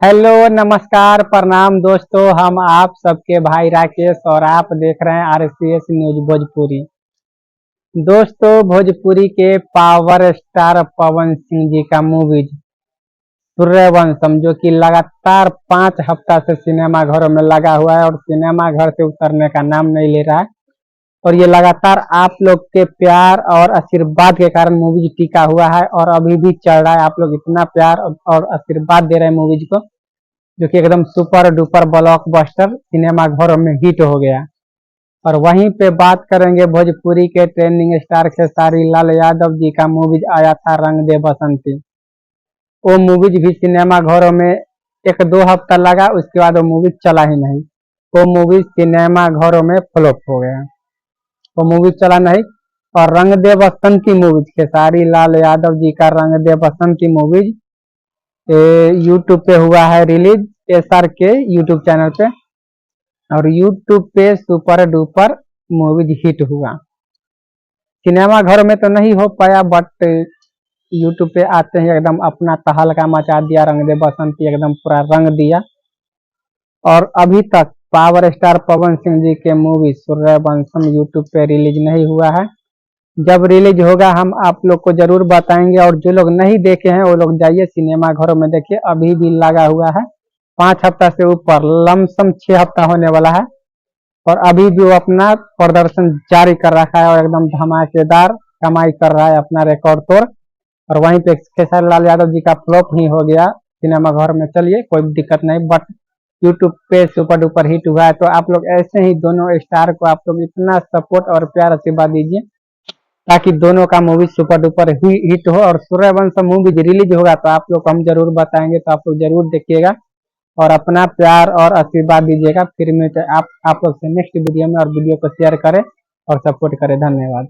Hello नमस्कार प्रणाम दोस्तों, हम आप सबके भाई राकेश और आप देख रहे हैं आरसीएस न्यूज भोजपुरी। दोस्तों, भोजपुरी के पावर स्टार पवन सिंह जी का मूवीज सूर्यवंशम जो कि लगातार 5 हफ्ता से सिनेमा घरों में लगा हुआ है और सिनेमा घर से उतरने का नाम नहीं ले रहा है। और ये लगातार आप लोग के प्यार और आशीर्वाद के कारण मूवीज टिका हुआ है और अभी भी चल रहा है। आप लोग इतना प्यार और आशीर्वाद दे रहे हैं मूवीज को, जो कि एकदम सुपर डुपर ब्लॉकबस्टर सिनेमा घरों में हिट हो गया। और वहीं पे बात करेंगे भोजपुरी के ट्रेंडिंग स्टार खेसारी लाल यादव जी का मूवीज आया था रंग दे बसंती। वो मूवीज भी सिनेमा घरों में 1-2 हफ्ता लगा, उसके बाद वो मूवीज चला ही नहीं। वो मूवीज सिनेमा घरों में फ्लॉप हो गया, वो मूवीज चला नहीं। और रंग दे बसंती मूवीज, खेसारी लाल यादव जी का रंग दे बसंती मूवीज यूट्यूब पे हुआ है रिलीज, एसआर के यूट्यूब चैनल पे। और यूट्यूब पे सुपर डुपर मूवीज हिट हुआ। सिनेमा घर में तो नहीं हो पाया, बट यूट्यूब पे आते ही एकदम अपना तहलका मचा दिया, रंग दे बसंती एकदम पूरा रंग दिया। और अभी तक पावर स्टार पवन सिंह जी के मूवी सूर्यवंशम यूट्यूब पे रिलीज नहीं हुआ है। जब रिलीज होगा हम आप लोग को जरूर बताएंगे। और जो लोग नहीं देखे हैं वो लोग जाइए सिनेमा घरों में देखिए, अभी भी लगा हुआ है। 5 हफ्ता से ऊपर, लमसम 6 हफ्ता होने वाला है और अभी भी वो अपना प्रदर्शन जारी कर रखा है और एकदम धमाकेदार कमाई कर रहा है, अपना रिकॉर्ड तोड़। और वहीं पे खेसारी लाल यादव जी का फ्लॉप ही हो गया सिनेमा घर में। चलिए कोई दिक्कत नहीं, बट यूट्यूब पे सुपर डुपर हिट हुआ है। तो आप लोग ऐसे ही दोनों स्टार को आप लोग इतना सपोर्ट और प्यार आशीर्वाद दीजिए ताकि दोनों का मूवी सुपर डुपर हिट हो। और सूर्यवंशम मूवी रिलीज होगा तो आप लोग को हम जरूर बताएंगे, तो आप लोग जरूर देखिएगा और अपना प्यार और आशीर्वाद दीजिएगा। फिर मिलते आप लोग से नेक्स्ट वीडियो में, और वीडियो को शेयर करें और सपोर्ट करें। धन्यवाद।